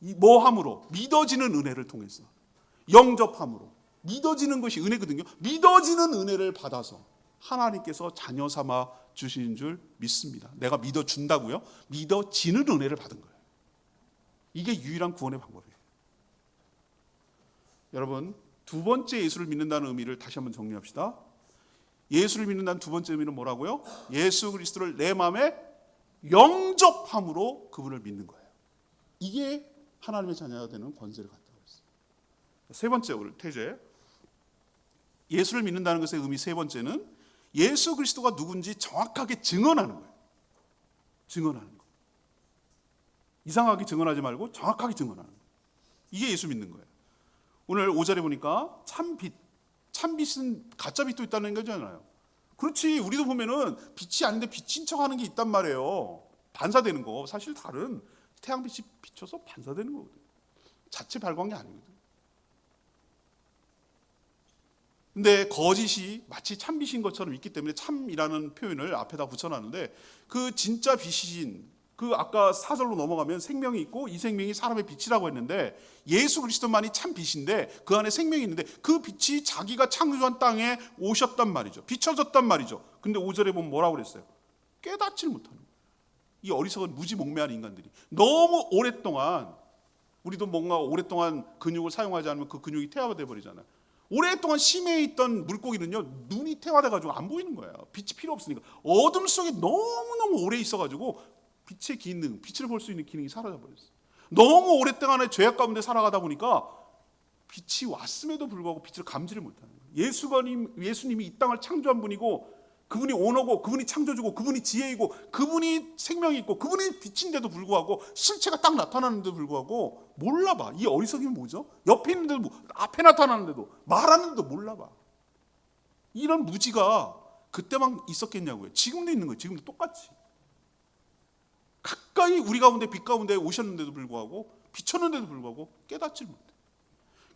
뭐함으로? 믿어지는 은혜를 통해서. 영접함으로. 믿어지는 것이 은혜거든요. 믿어지는 은혜를 받아서 하나님께서 자녀 삼아 주시는 줄 믿습니다. 내가 믿어준다고요? 믿어지는 은혜를 받은 거예요. 이게 유일한 구원의 방법이에요. 여러분, 두 번째 예수를 믿는다는 의미를 다시 한번 정리합시다. 예수를 믿는다는 두 번째 의미는 뭐라고요? 예수 그리스도를 내 마음에 영접함으로 그분을 믿는 거예요. 이게 하나님의 자녀가 되는 권세를 갖다고 했어요. 세 번째, 오늘 태제. 예수를 믿는다는 것의 의미 세 번째는 예수 그리스도가 누군지 정확하게 증언하는 거예요. 증언하는 거. 이상하게 증언하지 말고 정확하게 증언하는 거예요. 이게 예수 믿는 거예요. 오늘 5절에 보니까 참빛. 참빛은 가짜 빛도 있다는 거잖아요. 그렇지, 우리도 보면은 빛이 아닌데 빛인 척하는 게 있단 말이에요. 반사되는 거. 사실 다른 태양빛이 비춰서 반사되는 거거든요. 자체 발광이 아니거든요. 근데 거짓이 마치 참빛인 것처럼 있기 때문에 참이라는 표현을 앞에다 붙여놨는데, 그 진짜 빛이신, 그 아까 4절로 넘어가면 생명이 있고 이 생명이 사람의 빛이라고 했는데, 예수 그리스도만이 참 빛인데 그 안에 생명이 있는데 그 빛이 자기가 창조한 땅에 오셨단 말이죠. 비춰졌단 말이죠. 근데 5절에 보면 뭐라고 그랬어요? 깨닫질 못하는 거예요. 이 어리석은 무지몽매한 인간들이 너무 오랫동안, 우리도 뭔가 오랫동안 근육을 사용하지 않으면 그 근육이 퇴화돼 버리잖아요. 오랫동안 심해에 있던 물고기는요, 눈이 퇴화돼가지고 안 보이는 거예요. 빛이 필요 없으니까. 어둠 속에 너무너무 오래 있어가지고 빛의 기능, 빛을 볼 수 있는 기능이 사라져버렸어요. 너무 오랫동안에 죄악 가운데 살아가다 보니까 빛이 왔음에도 불구하고 빛을 감지를 못하는 거예요. 예수님이 이 땅을 창조한 분이고, 그분이 오너고, 그분이 창조주고, 그분이 지혜이고, 그분이 생명이 있고, 그분이 빛인데도 불구하고, 실체가 딱 나타나는데도 불구하고 몰라봐. 이 어리석임이 뭐죠? 옆에 있는데도, 앞에 나타나는데도, 말하는데도 몰라봐. 이런 무지가 그때만 있었겠냐고요. 지금도 있는 거예요. 지금도 똑같이. 가까이 우리 가운데, 빛 가운데 오셨는데도 불구하고, 비쳤는데도 불구하고 깨닫지 못해.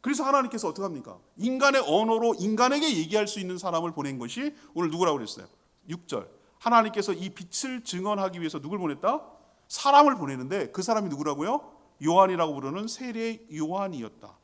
그래서 하나님께서 어떻게 합니까? 인간의 언어로 인간에게 얘기할 수 있는 사람을 보낸 것이 오늘 누구라고 그랬어요? 6절. 하나님께서 이 빛을 증언하기 위해서 누굴 보냈다? 사람을 보내는데 그 사람이 누구라고요? 요한이라고 부르는 세례 요한이었다.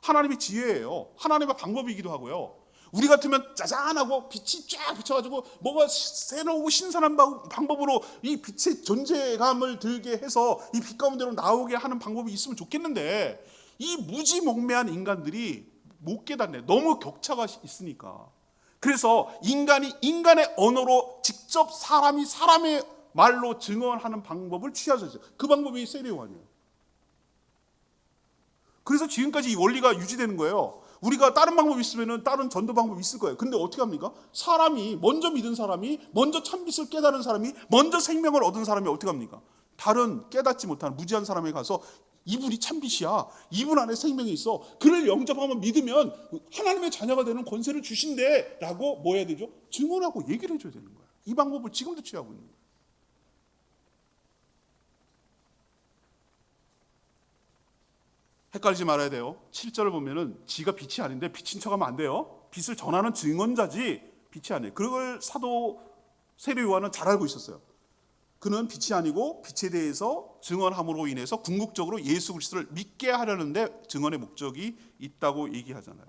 하나님의 지혜예요. 하나님의 방법이기도 하고요. 우리 같으면 짜잔하고 빛이 쫙 비쳐가지고 뭐가 새로우고 신선한 방법으로 이 빛의 존재감을 들게 해서 이 빛 가운데로 나오게 하는 방법이 있으면 좋겠는데, 이 무지몽매한 인간들이 못 깨닫네. 너무 격차가 있으니까. 그래서 인간이 인간의 언어로 직접 사람이 사람의 말로 증언하는 방법을 취하셨어요. 그 방법이 세례 요한이에요. 그래서 지금까지 이 원리가 유지되는 거예요. 우리가 다른 방법이 있으면 다른 전도 방법이 있을 거예요. 근데 어떻게 합니까? 사람이, 먼저 믿은 사람이, 먼저 참빛을 깨달은 사람이, 먼저 생명을 얻은 사람이 어떻게 합니까? 다른 깨닫지 못한 무지한 사람에 가서 이분이 참빛이야, 이분 안에 생명이 있어, 그를 영접하면 믿으면 하나님의 자녀가 되는 권세를 주신대 라고 뭐 해야 되죠? 증언하고 얘기를 해줘야 되는 거예요. 이 방법을 지금도 취하고 있는 거예요. 헷갈리지 말아야 돼요. 7절을 보면은 지가 빛이 아닌데 빛인 척하면 안 돼요. 빛을 전하는 증언자지 빛이 아니에요. 그걸 사도 세례 요한은 잘 알고 있었어요. 그는 빛이 아니고 빛에 대해서 증언함으로 인해서 궁극적으로 예수 그리스도를 믿게 하려는데 증언의 목적이 있다고 얘기하잖아요.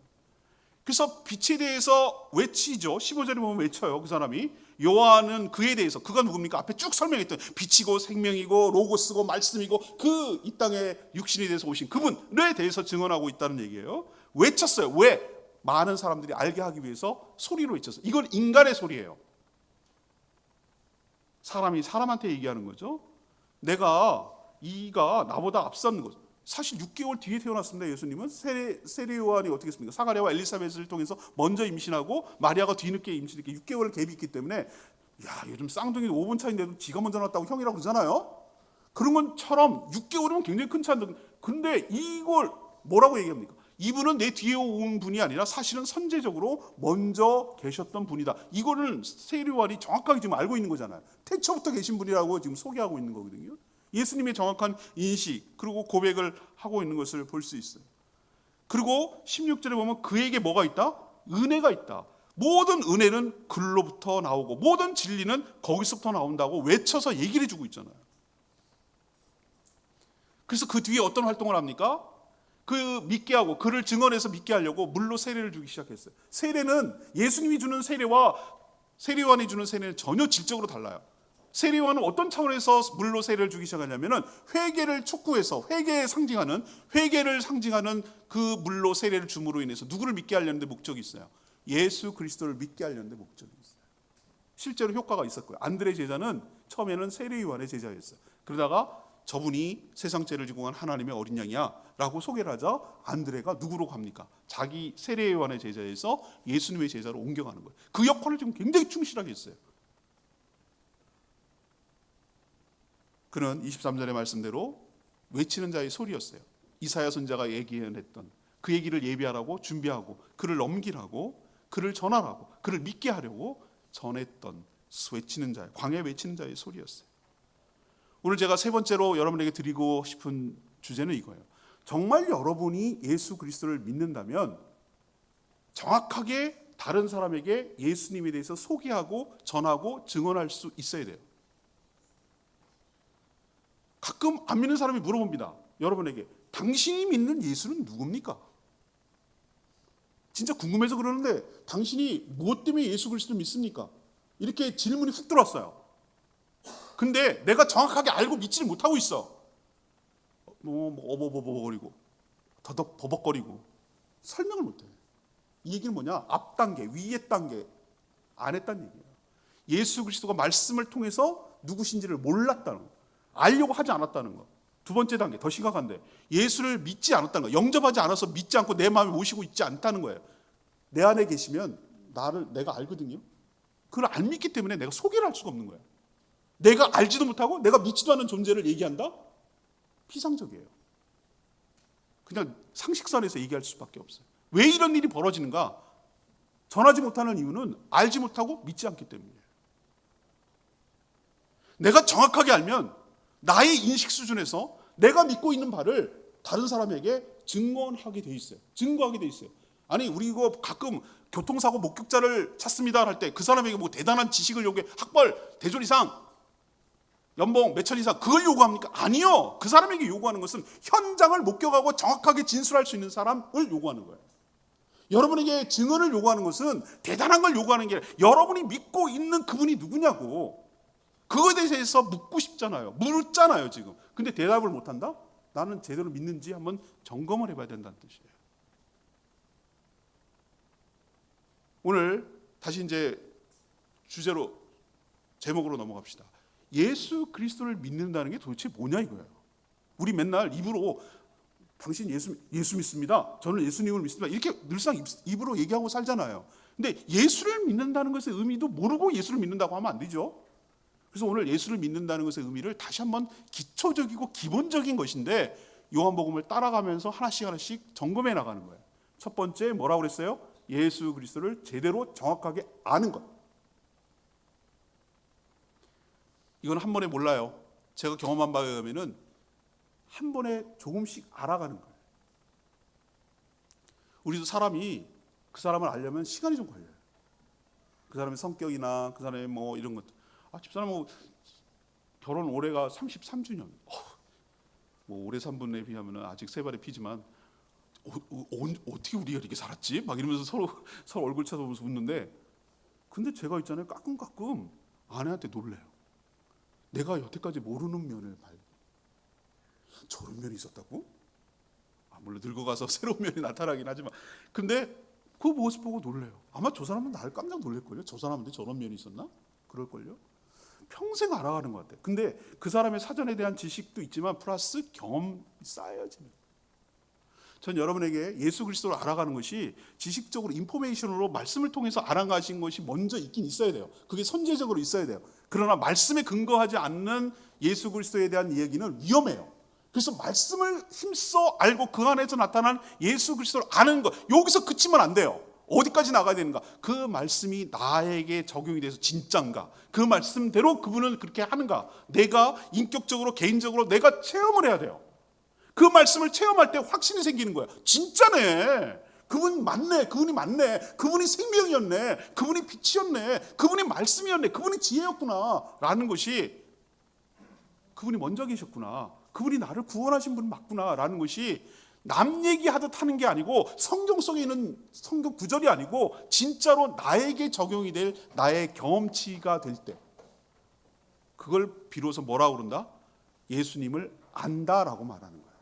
그래서 빛에 대해서 외치죠. 15절에 보면 외쳐요. 그 사람이. 요한은 그에 대해서, 그가 누굽니까? 앞에 쭉 설명했던 빛이고 생명이고 로고스고 말씀이고 그 이 땅에 육신이 돼서 오신 그분에 대해서 증언하고 있다는 얘기예요. 외쳤어요. 왜? 많은 사람들이 알게 하기 위해서 소리로 외쳤어요. 이건 인간의 소리예요. 사람이 사람한테 얘기하는 거죠. 이가 나보다 앞선 것. 사실 6개월 뒤에 태어났습니다. 예수님은. 세례 요한이 어떻게 했습니까? 사가랴와 엘리사벳을 통해서 먼저 임신하고 마리아가 뒤늦게 임신했기 6개월 갭이 있기 때문에, 야, 요즘 쌍둥이 5분 차인데도 지가 먼저 낳았다고 형이라고 그러잖아요. 그런 것처럼 6개월이면 굉장히 큰 차인데, 근데 이걸 뭐라고 얘기합니까? 이분은 내 뒤에 온 분이 아니라 사실은 선제적으로 먼저 계셨던 분이다. 이거를 세례 요한이 정확하게 지금 알고 있는 거잖아요. 태초부터 계신 분이라고 지금 소개하고 있는 거거든요. 예수님의 정확한 인식 그리고 고백을 하고 있는 것을 볼 수 있어요. 그리고 16절에 보면 그에게 뭐가 있다? 은혜가 있다. 모든 은혜는 글로부터 나오고 모든 진리는 거기서부터 나온다고 외쳐서 얘기를 해주고 있잖아요. 그래서 그 뒤에 어떤 활동을 합니까? 그 믿게 하고 그를 증언해서 믿게 하려고 물로 세례를 주기 시작했어요. 세례는 예수님이 주는 세례와 세례요한이 주는 세례는 전혀 질적으로 달라요. 세례요한은 어떤 차원에서 물로 세례를 주기 시작하냐면은 회개를 촉구해서 회개를 상징하는 그 물로 세례를 줌으로 인해서 누구를 믿게 하려는 데 목적이 있어요. 예수 그리스도를 믿게 하려는 데 목적이 있어요. 실제로 효과가 있었고요. 안드레 제자는 처음에는 세례요한의 제자였어요. 그러다가 저분이 세상 죄를 지고 간 하나님의 어린 양이야 라고 소개를 하자 안드레가 누구로 갑니까? 자기 세례요한의 제자에서 예수님의 제자로 옮겨가는 거예요. 그 역할을 지금 굉장히 충실하게 했어요. 그는 23절의 말씀대로 외치는 자의 소리였어요. 이사야 선지자가 예언했던 그 얘기를 예비하라고 준비하고 그를 넘기라고 그를 전하라고 그를 믿게 하려고 전했던 외치는 자의 광야에 외치는 자의 소리였어요. 오늘 제가 세 번째로 여러분에게 드리고 싶은 주제는 이거예요. 정말 여러분이 예수 그리스도를 믿는다면 정확하게 다른 사람에게 예수님에 대해서 소개하고 전하고 증언할 수 있어야 돼요. 가끔 안 믿는 사람이 물어봅니다. 여러분에게 당신이 믿는 예수는 누굽니까? 진짜 궁금해서 그러는데 당신이 무엇 때문에 예수 그리스도를 믿습니까? 이렇게 질문이 훅 들어왔어요. 근데 내가 정확하게 알고 믿지를 못하고 있어. 어버버버거리고 더덕 버벅거리고 설명을 못해. 이 얘기는 뭐냐? 앞 단계, 위의 단계 안 했다는 얘기예요. 예수 그리스도가 말씀을 통해서 누구신지를 몰랐다는 거, 알려고 하지 않았다는 거. 두 번째 단계, 더 심각한데 예수를 믿지 않았다는 거, 영접하지 않아서 믿지 않고 내 마음에 모시고 있지 않다는 거예요. 내 안에 계시면 내가 알거든요. 그걸 안 믿기 때문에 내가 소개를 할 수가 없는 거예요. 내가 알지도 못하고 내가 믿지도 않은 존재를 얘기한다? 피상적이에요. 그냥 상식선에서 얘기할 수밖에 없어요. 왜 이런 일이 벌어지는가? 전하지 못하는 이유는 알지 못하고 믿지 않기 때문이에요. 내가 정확하게 알면 나의 인식 수준에서 내가 믿고 있는 바를 다른 사람에게 증거하게 돼 있어요. 아니 우리 이거 가끔 교통사고 목격자를 찾습니다 할 때 그 사람에게 뭐 대단한 지식을 요구해, 학벌, 대졸 이상, 연봉 몇천 이상 그걸 요구합니까? 아니요. 그 사람에게 요구하는 것은 현장을 목격하고 정확하게 진술할 수 있는 사람을 요구하는 거예요. 여러분에게 증언을 요구하는 것은 대단한 걸 요구하는 게 아니라 여러분이 믿고 있는 그분이 누구냐고, 그거에 대해서 묻고 싶잖아요. 묻잖아요 지금. 근데 대답을 못한다? 나는 제대로 믿는지 한번 점검을 해봐야 된다는 뜻이에요. 오늘 다시 이제 주제로, 제목으로 넘어갑시다. 예수 그리스도를 믿는다는 게 도대체 뭐냐 이거예요. 우리 맨날 입으로 당신 예수 믿습니다, 저는 예수님을 믿습니다, 이렇게 늘상 입으로 얘기하고 살잖아요. 근데 예수를 믿는다는 것의 의미도 모르고 예수를 믿는다고 하면 안 되죠. 그래서 오늘 예수를 믿는다는 것의 의미를 다시 한번 기초적이고 기본적인 것인데 요한복음을 따라가면서 하나씩 점검해 나가는 거예요. 첫 번째 뭐라고 그랬어요? 예수 그리스도를 제대로 정확하게 아는 것. 이건 한 번에 몰라요. 제가 경험한 바에 의하면은 한 번에 조금씩 알아가는 거예요. 우리도 사람이 그 사람을 알려면 시간이 좀 걸려요. 그 사람의 성격이나 그 사람의 뭐 이런 것들. 집사람 뭐 결혼 올해가 33주년. 뭐 오래 산 분에 비하면 아직 세 발의 피지만 어떻게 우리가 이렇게 살았지? 막 이러면서 서로 얼굴 쳐다보면서 웃는데, 근데 제가 있잖아요. 가끔 아내한테 놀래요. 내가 여태까지 모르는 면을 저런 면이 있었다고? 물론 늙어가서 새로운 면이 나타나긴 하지만, 근데 그 모습 보고 놀래요. 아마 저 사람은 나를 깜짝 놀랄걸요. 저 사람한테 저런 면이 있었나? 그럴걸요. 평생 알아가는 것 같아요. 근데 그 사람의 사전에 대한 지식도 있지만 플러스 경험이 쌓여야지. 전 여러분에게 예수 그리스도를 알아가는 것이 지식적으로 인포메이션으로 말씀을 통해서 알아가신 것이 먼저 있긴 있어야 돼요. 그게 선제적으로 있어야 돼요. 그러나 말씀에 근거하지 않는 예수 그리스도에 대한 이야기는 위험해요. 그래서 말씀을 힘써 알고 그 안에서 나타난 예수 그리스도를 아는 것, 여기서 그치면 안 돼요. 어디까지 나가야 되는가? 그 말씀이 나에게 적용이 돼서 진짠가? 그 말씀대로 그분은 그렇게 하는가? 내가 인격적으로 개인적으로 내가 체험을 해야 돼요. 그 말씀을 체험할 때 확신이 생기는 거야. 진짜네. 그분이 맞네. 그분이 생명이었네. 그분이 빛이었네. 그분이 말씀이었네. 그분이 지혜였구나 라는 것이, 그분이 먼저 계셨구나, 그분이 나를 구원하신 분 맞구나라는 것이 남 얘기하듯 하는 게 아니고 성경 속에 있는 성경 구절이 아니고 진짜로 나에게 적용이 될 나의 경험치가 될 때 그걸 비로소 뭐라고 그런다? 예수님을 안다라고 말하는 거예요.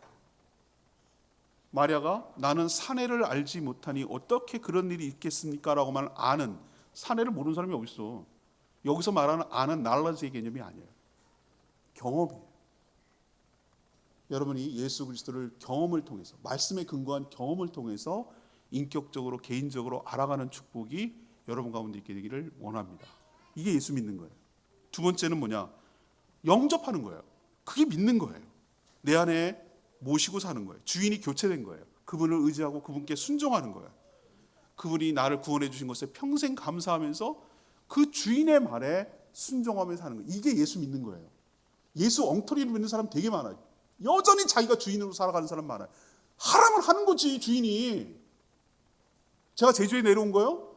마리아가 나는 사내를 알지 못하니 어떻게 그런 일이 있겠습니까? 라고 말 아는, 사내를 모르는 사람이 어디 있어. 여기서 말하는 아는 knowledge의 개념이 아니에요. 경험이에요. 여러분이 예수 그리스도를 경험을 통해서, 말씀에 근거한 경험을 통해서 인격적으로 개인적으로 알아가는 축복이 여러분 가운데 있게 되기를 원합니다. 이게 예수 믿는 거예요. 두 번째는 뭐냐? 영접하는 거예요. 그게 믿는 거예요. 내 안에 모시고 사는 거예요. 주인이 교체된 거예요. 그분을 의지하고 그분께 순종하는 거예요. 그분이 나를 구원해 주신 것에 평생 감사하면서 그 주인의 말에 순종하며 사는 거예요. 이게 예수 믿는 거예요. 예수 엉터리를 믿는 사람 되게 많아요. 여전히 자기가 주인으로 살아가는 사람 많아요. 하라면 하는 거지, 주인이. 제가 제주에 내려온 거요?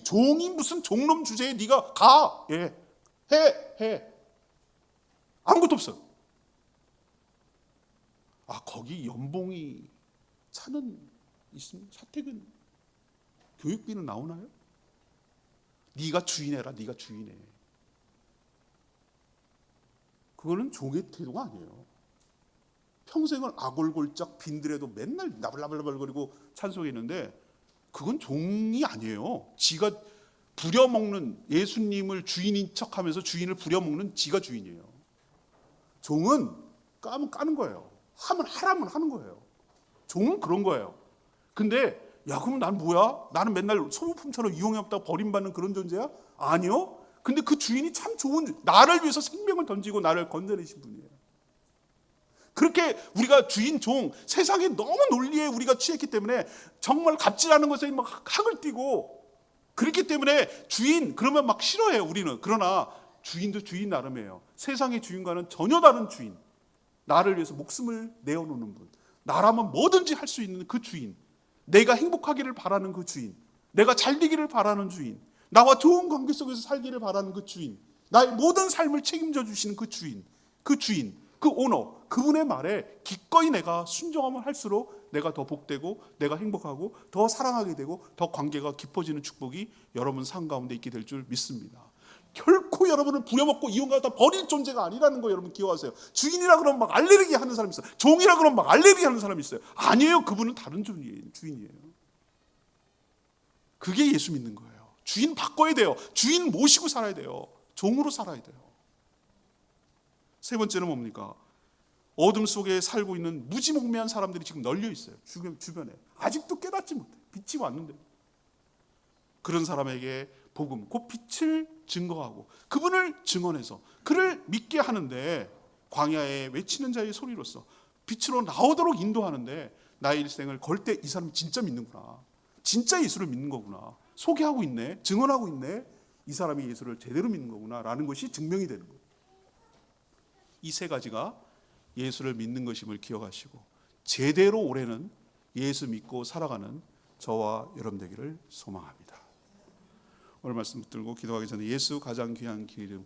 종이 무슨 종놈 주제에 네가 가. 예. 해. 아무것도 없어. 거기 연봉이 차는 있으면 차택은 교육비는 나오나요? 네가 주인해라. 네가 주인해. 그거는 종의 태도가 아니에요. 평생을 아골골짝 빈들에도 맨날 나불나불거리고 찬송했는데 그건 종이 아니에요. 지가 부려먹는, 예수님을 주인인 척하면서 주인을 부려먹는 지가 주인이에요. 종은 까면 까는 거예요. 하라면 하는 거예요. 종은 그런 거예요. 근데 그럼 난 뭐야? 나는 맨날 소모품처럼 이용해왔다가 버림받는 그런 존재야? 아니요. 근데 그 주인이 참 좋은, 나를 위해서 생명을 던지고 나를 건져내신 분이에요. 그렇게 우리가 주인, 종, 세상의 너무 논리에 우리가 취했기 때문에 정말 갑질하는 것에 막 학을 띠고 그렇기 때문에 주인 그러면 막 싫어해요, 우리는. 그러나 주인도 주인 나름이에요. 세상의 주인과는 전혀 다른 주인. 나를 위해서 목숨을 내어놓는 분. 나라면 뭐든지 할 수 있는 그 주인. 내가 행복하기를 바라는 그 주인. 내가 잘 되기를 바라는 주인. 나와 좋은 관계 속에서 살기를 바라는 그 주인. 나의 모든 삶을 책임져 주시는 그 주인. 그 오너, 그분의 말에 기꺼이 내가 순종하면 할수록 내가 더 복되고 내가 행복하고 더 사랑하게 되고 더 관계가 깊어지는 축복이 여러분 삶 가운데 있게 될 줄 믿습니다. 결코 여러분을 부려먹고 이용하다 버릴 존재가 아니라는 거 여러분 기억하세요. 주인이라 그러면 막 알레르기 하는 사람이 있어요. 종이라 그러면 막 알레르기 하는 사람이 있어요. 아니에요. 그분은 다른 주인이에요. 그게 예수 믿는 거예요. 주인 바꿔야 돼요. 주인 모시고 살아야 돼요. 종으로 살아야 돼요. 세 번째는 뭡니까? 어둠 속에 살고 있는 무지몽매한 사람들이 지금 널려 있어요. 주변에. 아직도 깨닫지 못해. 빛이 왔는데. 그런 사람에게 복음, 곧 빛을 증거하고 그분을 증언해서 그를 믿게 하는데 광야에 외치는 자의 소리로서 빛으로 나오도록 인도하는데 나의 일생을 걸 때 이 사람이 진짜 믿는구나. 진짜 예수를 믿는 거구나. 소개하고 있네. 증언하고 있네. 이 사람이 예수를 제대로 믿는 거구나 라는 것이 증명이 되는 거예요. 이 세 가지가 예수를 믿는 것임을 기억하시고 제대로 올해는 예수 믿고 살아가는 저와 여러분 되기를 소망합니다. 오늘 말씀 붙들고 기도하기 전에 예수 가장 귀한 기름